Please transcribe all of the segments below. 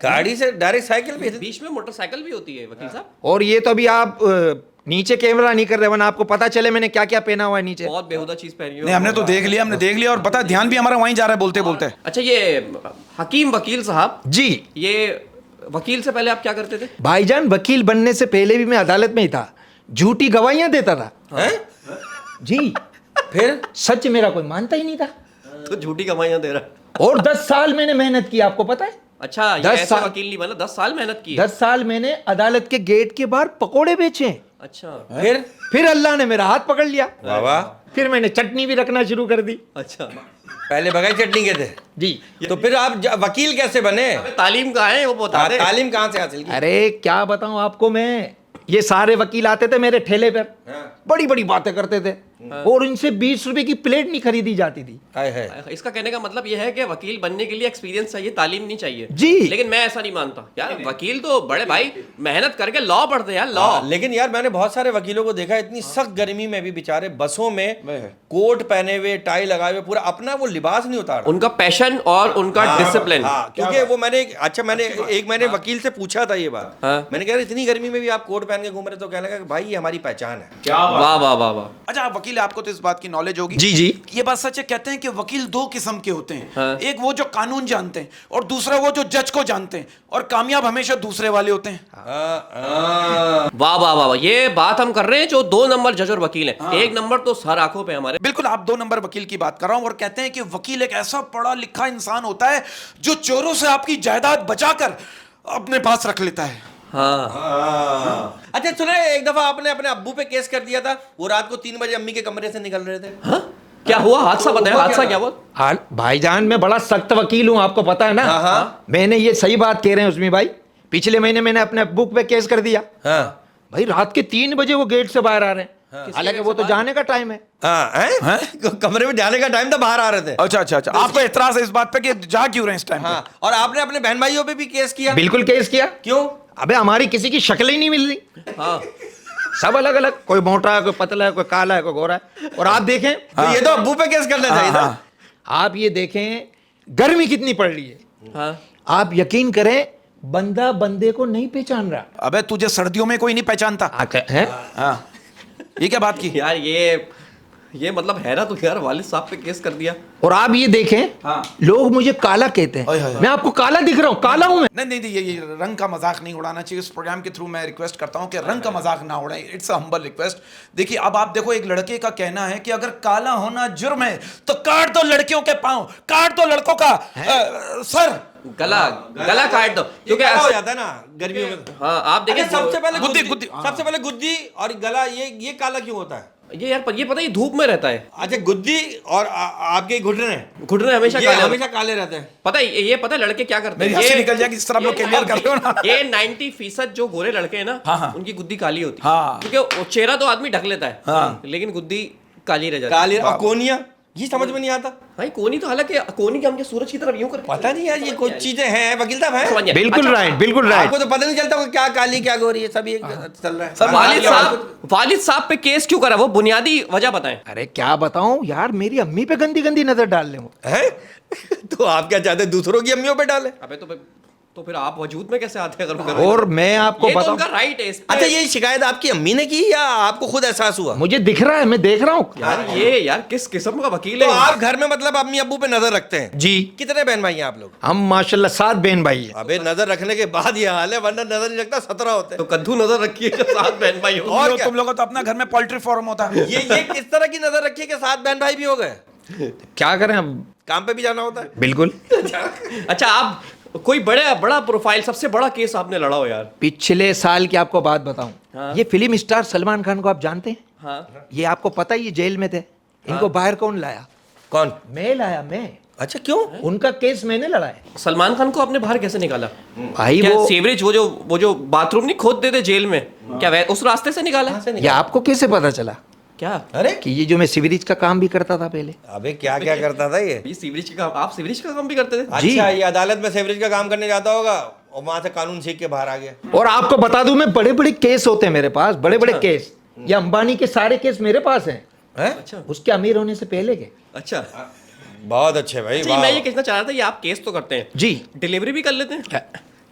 गाड़ी से direct cycle पे बीच में मोटरसाइकिल भी होती है वकील साहब. और ये तो अभी आप नीचे कैमरा नहीं कर रहे, वरना आपको पता चले मैंने क्या क्या पहना हुआ है नीचे. बहुत बेहुदा चीज पहनी हो. नहीं हमने तो देख लिया और पता ध्यान भी हमारा वहीं जा रहा है बोलते बोलते. अच्छा ये हकीम वकील साहब, जी ये वकील से पहले आप क्या करते थे? भाईजान, वकील बनने से पहले भी मैं अदालत में ही था, झूठी गवाहियां देता था. जी फिर सच मेरा कोई मानता ही नहीं था. तो झूठी कमाइयां दे रहा है. और 10 साल मैंने मेहनत की, आपको पता है. अच्छा ये 10 ऐसा साल वकील नहीं बना, 10 साल मेहनत की है. 10 साल मैंने अदालत के गेट के बाहर पकोड़े बेचे. अच्छा. फिर अल्लाह ने मेरा हाथ पकड़ लिया. वाह. फिर मैंने चटनी भी रखना शुरू कर दी. अच्छा. पहले बगैर चटनी के थे जी. तो फिर आप वकील कैसे बने? तालीम कहाँ है वो बता दे. तालीम कहाँ से हासिल की? अरे क्या बताऊं आपको मैं, ये सारे वकील आते थे मेरे ठेले पर, बड़ी बड़ी बातें करते थे, और इनसे 20 रुपए की प्लेट नहीं खरीदी जाती थी. इसका कहने का मतलब ये है कि वकील बनने के लिए एक्सपीरियंस चाहिए, तालीम नहीं चाहिए. जी. लेकिन मैं ऐसा नहीं मानता यार. वकील तो बड़े भाई मेहनत करके लॉ पढ़ते यार, लॉ. लेकिन यार मैंने बहुत सारे वकीलों को देखा इतनी सख्त गर्मी में भी बेचारे बसों में कोट पहने हुए, टाई लगाए हुए, पूरा अपना वो लिबास नहीं उतार. उनका पैशन और उनका डिसिप्लिन. क्योंकि वो मैंने वकील से पूछा था ये बात. मैंने कहा इतनी गर्मी में भी आप कोट पहन के घूम रहे, तो कहने लगा भाई ये हमारी पहचान है. वाह वाह वाह वाह. अच्छा आप वकील, आपको तो इस बात की नॉलेज होगी. जी जी. ये बात सच है, कहते हैं कि वकील 2 किस्म के होते हैं. एक वो जो कानून जानते हैं, और दूसरा वो जो जज को जानते हैं, और कामयाब हमेशा दूसरे वाले होते हैं. वाह वाह वाह. ये बात हम कर रहे हैं जो 2 नंबर जज और वकील हैं. 1 नंबर तो सर आंखों पे हमारे. बिल्कुल, आप 2 नंबर वकील की बात कर रहा हूं. और कहते हैं कि वकील एक ऐसा पढ़ा लिखा इंसान होता है जो चोरों से आपकी जायदाद बचाकर अपने पास रख लेता है. अच्छा सुना है, एक दफा आपने अपने अब्बू पे केस कर दिया था. वो रात को 3 बजे अम्मी के कमरे से निकल रहे थे. क्या हुआ? हादसा बताया. हादसा क्या हुआ? हाल भाईजान, मैं बड़ा सख्त वकील हूँ, आपको पता है ना. मैंने ये सही बात कह रहे हैं उसमें भाई. पिछले महीने मैंने अपने अब्बू पे केस कर दिया. भाई रात के 3 बजे वो गेट से बाहर आ रहे हैं. हालांकि वो तो जाने का टाइम है. कमरे में जाने का टाइम था, बाहर आ रहे थे. अच्छा आपको एतराज है इस बात पे कि जा क्यों रहे हैं इस टाइम पे? और आपने अपने बहन भाइयों पे भी केस किया? बिल्कुल केस किया. क्यों? अबे हमारी किसी की शक्ल ही नहीं मिल रही. सब अलग अलग, कोई मोटा है, कोई पतला है, कोई काला है, कोई गोरा है. और आप देखें तो ये तो अब्बू पे केस करना चाहिए था. आप ये देखें गर्मी कितनी पड़ रही है. आप यकीन करें, बंदा बंदे को नहीं पहचान रहा. अबे तुझे सर्दियों में कोई नहीं पहचानता है. ये क्या बात की यार? ये मतलब है ना. तो यार वालिद साहब पे केस कर दिया. और आप ये देखें, लोग मुझे काला कहते हैं. मैं आपको काला दिख रहा हूँ? काला हूँ मैं. नहीं ये रंग का मजाक नहीं उड़ाना चाहिए. इस प्रोग्राम के थ्रू मैं रिक्वेस्ट करता हूँ कि रंग का मजाक ना उड़ाएं. It's a humble request. देखिए अब आप देखो, एक लड़के का कहना है कि अगर काला होना जुर्म है तो काट दो लड़कियों के पांव, काट दो लड़कों का सर, गला काट दो. क्योंकि ऐसा हो जाता है ना गर्मियों में. आप देखिए, सबसे पहले गुद्दी. गुद्दी और गला, ये काला क्यों होता है? ये पता है, ये धूप में रहता है. अच्छा गुद्दी और आपके घुटने हमेशा काले रहते हैं. पता है ये पता है लड़के क्या करते हैं? ये निकल जाएगी जिस तरह आप लोग क्लियर कर रहे हो ना. ये 90% जो गोरे लड़के हैं ना, उनकी गुद्दी काली होती है. क्योंकि चेहरा तो आदमी ढक लेता है, लेकिन गुद्दी काली रह जाती है. काली. और कोनिया ये समझ में नहीं आता भाई. कोनी तो हालांकि कोनी के हम क्या सूरज की तरफ यूं करते. पता नहीं यार, ये कुछ चीजें हैं वकील साहब हैं. बिल्कुल राइट, बिल्कुल राइट. आपको तो पता नहीं चलता क्या काली क्या गोरी है, सब ये चल रहा है. वालिद साहब पे केस क्यों करा? वो बुनियादी वजह बताएं. अरे क्या बताऊं यार, मेरी अम्मी पे गंदी गंदी नजर डाल ले वो. तो आप क्या चाहते हैं, दूसरों की अम्मियों पे डाले? अबे तो फिर आप वजूद में कैसे आते हैं? अगर और मैं आपको बताऊं, बताऊं, उनका राइट है. अच्छा ये शिकायत आपकी अम्मी ने की या आपको खुद एहसास हुआ? मुझे दिख रहा है, मैं देख रहा हूँ. यार किस किस्म का वकील है? तो आप घर में मतलब अम्मी अब्बू पे नजर रखते हैं? जी. कितने बहन भाई हैं आप लोग? हम माशाल्लाह 7 बहन भाई हैं. अबे नजर रखने के बाद ये हाल है, वरना नजर नहीं रखता 17 होते. तो कद्दू नजर रखिए 7 बहन भाई हो. और तुम लोगों तो अपना घर में पोल्ट्री फार्म होता है. ये किस तरह की नजर रखी है कि 7 बहन भाई भी हो गए? क्या करें अब, काम पे भी जाना होता है. बिल्कुल. अच्छा आप कोई बड़ा प्रोफाइल, सबसे बड़ा केस आपने लड़ा हो यार? पिछले साल की आपको बात बताऊं, ये फिल्म स्टार सलमान खान को आप जानते हैं? हाँ. ये आपको पता है, ये जेल में थे. इनको बाहर कौन लाया? कौन? मैं लाया, मैं. अच्छा क्यों? उनका केस मैंने लड़ा है. सलमान खान को आपने बाहर कैसे निकाला? भाई क्या वो सीवरेज, वो जो बाथरूम नहीं खोदते थे जेल में, क्या उस रास्ते से निकाला? ये आपको कैसे पता चला? क्या? अरे कि ये जो मैं सीवरेज का काम भी करता था पहले. अबे क्या करता था ये? सीवरेज का काम, आप सीवरेज का काम भी करते थे? अच्छा ये अदालत में सीवरेज का काम करने जाता होगा और वहां से कानून सीख के बाहर आ गया. और आपको बता दूं, मैं बड़े बड़े केस होते हैं मेरे पास, बड़े बड़े केस. ये अंबानी के सारे केस मेरे पास हैं. अच्छा. उसके अमीर होने से पहले के. अच्छा बहुत अच्छे भाई. मैं ये कहना चाह रहा था, ये आप केस तो करते हैं जी, डिलीवरी भी कर लेते हैं?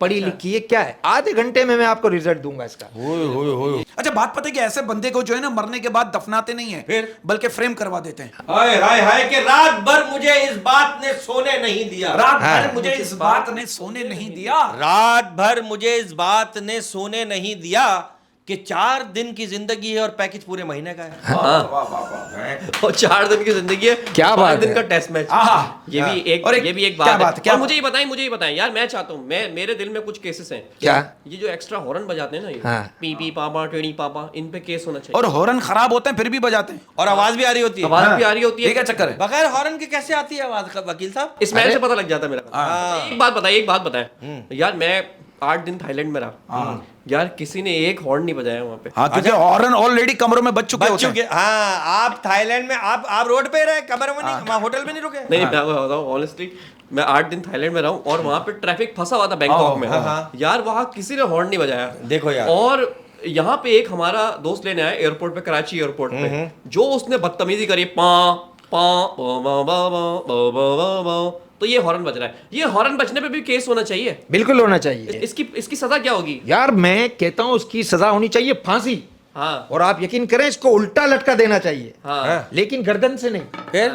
पढ़ी लिखी है, क्या है, आधे घंटे में मैं आपको रिजल्ट दूंगा इसका। अच्छा बात पता है कि ऐसे बंदे को जो है ना मरने के बाद दफनाते नहीं है, फिर बल्कि फ्रेम करवा देते हैं। हाय हाय हाय कि रात भर मुझे इस बात ने सोने नहीं दिया, रात भर मुझे इस बात ने सोने नहीं दिया, रात भर मुझे इस बात ने सोने नहीं दिया कि 4 दिन की जिंदगी है और पैकेज पूरे महीने का है। और 4 दिन की जिंदगी है, क्या बात 5 दिन है। का टेस्ट मैच, ये भी एक और ये भी एक क्या बात बात है। क्या और मुझे ही बताएं यार, मैं चाहता हूँ, मेरे दिल में कुछ केसेस हैं। क्या? ये जो एक्स्ट्रा हॉर्न बजाते हैं ना, ये हाँ। पी पी पापा टेढ़ी पापा, इन पे केस होना चाहिए। और हॉर्न खराब होते हैं फिर भी बजाते हैं, और आवाज भी आ रही होती है, आवाज भी आ रही होती ये है, क्या चक्कर है? बगैर हॉर्न के कैसे आती है आवाज का वकील साहब? स्मेल से पता लग जाता है मेरा। एक बात बताएं यार, मैं 8 दिन थाईलैंड में रहा यार, किसी ने एक हॉर्न नहीं बजाया वहाँ पे। हाँ, क्योंकि हॉर्न ऑलरेडी कमरों में बच चुके होते बच्चों के, हैं। हाँ, आप थाईलैंड में आप रोड पे रहे, कमरे में नहीं, वहाँ होटल में नहीं रुके? नहीं मैं बताऊँ ऑनेस्टली, मैं 8 दिन थाईलैंड में रहा हूँ और वहाँ पे ट्रैफिक फंसा हुआ था बैंकॉक में यार, वहाँ किसी ने हॉर्न नहीं बजाया। देखो यार, और यहाँ पे एक हमारा दोस्त लेने आया एयरपोर्ट पे, कराची एयरपोर्ट पे, जो उसने बदतमीजी करी, पा पा बा बा बा बा बा, तो ये हॉर्न बज रहा है। ये हॉर्न बजने पे भी केस होना चाहिए, बिल्कुल होना चाहिए। इसकी सजा क्या होगी? यार मैं कहता हूँ उसकी सजा होनी चाहिए फांसी, हाँ और आप यकीन करें इसको उल्टा लटका देना चाहिए, हाँ, लेकिन गर्दन से नहीं, फिर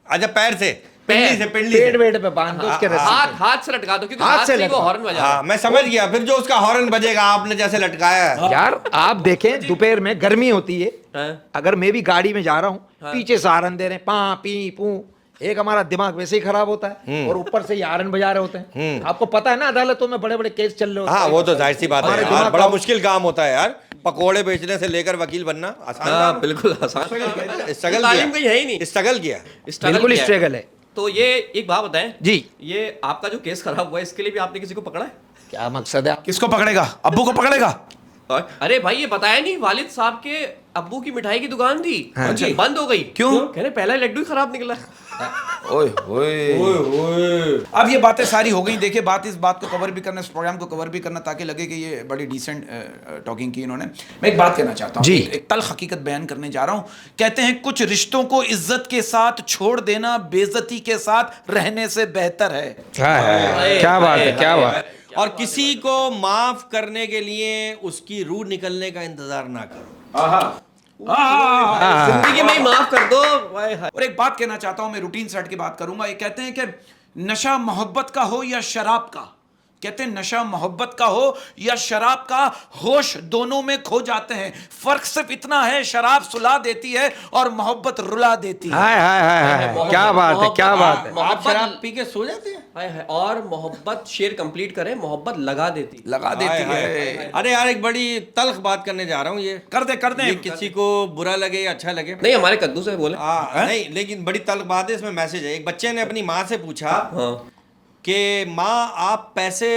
अच्छा पैर से, पिंडली से, पिंडली पेड़ से। वेड़ पे बांध दो उसके रस्सी। हाथ से लटका दो, क्योंकि हाथ हाथ से से वो लटका। हॉर्न बजा रहा हाँ, मैं समझ गया। फिर जो उसका हॉर्न बजेगा आपने जैसे लटकाया है, यार आप देखें दोपहर में गर्मी होती है, है। अगर मैं भी गाड़ी में जा रहा हूँ पीछे से हारन दे रहे हैं, पा पी पू, एक हमारा दिमाग वैसे ही खराब होता है, और ऊपर से ये हारन बजा रहे होते हैं। आपको पता है ना अदालतों में बड़े बड़े केस चल रहे होते हाँ हैं। वो तो जाहिर सी बात है हमारे यार, दिमाग बड़ा का- मुश्किल काम होता है यार, पकोड़े बेचने से लेकर वकील बनना आसान हाँ काम है। बिल्कुल आसान, स्ट्रगल तालीम कहीं है ही नहीं, स्ट्रगल किया। स्ट्रगल बिल्कुल किया है। स्ट्रगल है तो ये एक बात बताएं जी। ये आपका जो केस खराब हुआ है, इसके लिए भी आपने किसी को पकड़ा है? क्या मकसद है? किसको पकड़ेगा? अब्बू को पकड़ेगा? अरे भाई ये बताया नहीं, वालिद साहब के अब्बू की मिठाई की दुकान थी, हाँ जी बंद हो गई। क्यों? कह रहे पहला लड्डू ही खराब निकला। अब ये बातें सारी हो गई। देखिए इस बात को कवर भी करना, इस प्रोग्राम को कवर भी करना, ताकि लगे कि ये बड़ी डिसेंट टॉकिंग की इन्होंने। मैं एक बात कहना चाहता हूँ, जी। एक तल्ख हकीकत बयान करने जा रहा हूँ। कहते हैं कुछ रिश्तों को इज्जत के साथ छोड़ देना बेइज्जती के साथ रहने से बेहतर है। क्या बात है, क्या बात है। और किसी को माफ करने के लिए उसकी रूह निकलने का इंतजार ना करो। जिंदगी में ही माफ कर दो। वाह, हाय। और एक बात कहना चाहता हूं, मैं रूटीन सेट की बात करूंगा। ये कहते हैं कि नशा मोहब्बत का हो या शराब का, कहते हैं नशा मोहब्बत का हो या शराब का, होश दोनों में खो जाते हैं। फर्क सिर्फ इतना है, शराब सुला देती है और मोहब्बत रुला देती है। हाय हाय हाय हाय, क्या बात है, क्या बात है। आप शराब पी के सो जाते हैं? हाय हाय। और मोहब्बत शेर कंप्लीट करे, मोहब्बत लगा देती। लगा देती हाय, है। हाय। अरे यार एक बड़ी तल्ख बात करने जा रहा हूँ, ये कर दे ये किसी को बुरा लगे या अच्छा लगे, नहीं हमारे कद्दू से बोले। नहीं, लेकिन बड़ी तल्ख बात है, इसमें मैसेज है। एक बच्चे ने अपनी माँ से पूछा हाँ। कि माँ आप पैसे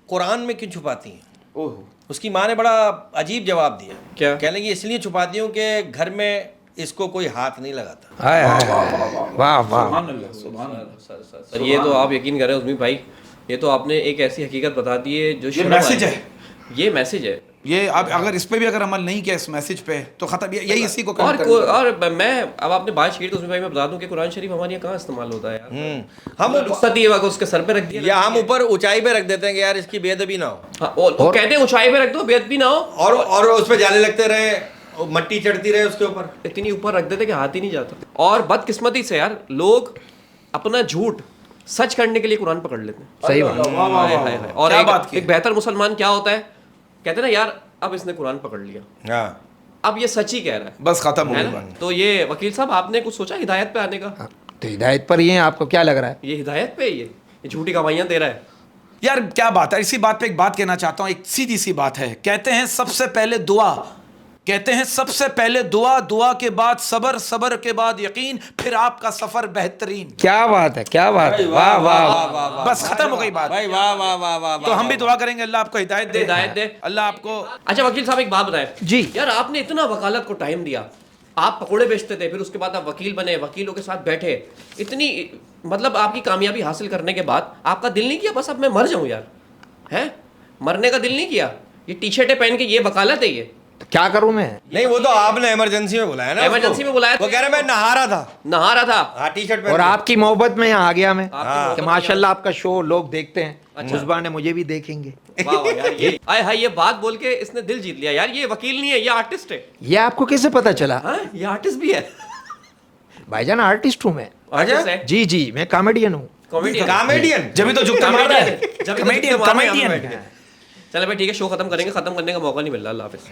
कुरान में क्यों छुपाती हैं? उसकी माँ ने बड़ा अजीब जवाब दिया। क्या? कहने की इसलिए छुपाती हूँ कि घर में इसको कोई हाथ नहीं लगाता। हाय हाय वाह वाह। सर ये तो आप यकीन करें उस्मी भाई, ये तो आपने एक ऐसी हकीकत बता दी है जो ये शर्म मैसेज आई। है। ये मैसेज है। ये अब अगर इस पे भी अगर अमल नहीं किया, इस मैसेज पे, तो खत्म। यही इसी को और करना है। और मैं अब आपने बात छेड़ी तो उसमें भाई मैं बता दूं कि कुरान शरीफ हमारे यहाँ कहाँ इस्तेमाल होता है यार। हम रुख्सत दिए हुआ कि उसके सर पे रख दिया, या हम ऊपर ऊंचाई पे रख देते हैं कि यार इसकी बेअदबी ना हो, हाँ, और कहते हैं ऊंचाई पे रख दो बेअदबी ना हो, और उस पे जाले लगते रहे, मट्टी चढ़ती रहे उसके ऊपर। इतनी ऊपर रख देते कि हाथ ही नहीं जाता। और बदकिस्मती से यार लोग अपना झूठ सच करने के लिए कुरान पकड़ लेते हैं। सही बात। हाय, हाय, हाय। और क्या बात की? एक बेहतर मुसलमान क्या होता है, कहते हैं ना यार अब इसने कुरान पकड़ लिया, हाँ, अब ये सच ही कह रहा है, बस खत्म हो है गई ना? बात। तो ये वकील साहब आपने कुछ सोचा हिदायत पे आने का? तो हिदायत पर ये आपको क्या लग रहा है? ये हिदायत पे ये झूठी गवाहियां दे रहा है। यार क्या बात है। इसी बात पे एक बात कहना चाहता हूँ, एक सीधी सी बात है। कहते हैं सबसे पहले दुआ, कहते हैं सबसे पहले दुआ, दुआ के बाद सबर, सबर के बाद यकीन, फिर आपका सफर बेहतरीन। क्या बात है, क्या बात है, वाह वाह। बस खत्म हो गई बात। भाई वाह वाह वाह वाह। तो हम भी दुआ करेंगे अल्लाह आपको हिदायत दे, हिदायत दे। अल्लाह आपको। अच्छा वकील साहब एक बात बताएं जी। यार, आपने इतना वकालत को टाइम दिया, आप पकोड़े बेचते थे, फिर उसके बाद आप वकील बने, वकीलों के साथ बैठे, इतनी मतलब आपकी कामयाबी हासिल करने के बाद आपका दिल नहीं किया बस अब मैं मर जाऊं यार? हैं? मरने का दिल नहीं किया? ये टी शर्टें पहन के ये वकालत है? क्या करूं मैं? नहीं वो तो आपने इमरजेंसी में बुलाया ना Emergency में बुलाया वो कह रहे मैं नहा रहा था नहा रहा था हाँ टी शर्ट और आपकी मोहब्बत में यहाँ आ गया मैं मोहब्बत कि में माशाल्लाह आपका शो लोग देखते हैं, मुस्बा ने मुझे भी देखेंगे। वाह वाह यार ये आय हाय ये बात बोल के इसने दिल जीत लिया यार। ये वकील नहीं है, ये आर्टिस्ट है। ये आपको कैसे पता चला? हाँ ये आर्टिस्ट भी है। भाईजान आर्टिस्ट हूँ मैं। आर्टिस्ट है, जी जी मैं कॉमेडियन हूँ। कॉमेडियन जब भी तो झुकता मार रहा है कॉमेडियन कॉमेडियन चलो भाई ठीक है, शो खत्म करेंगे, खत्म करने का मौका नहीं मिल रहा। अल्लाह हाफिज़।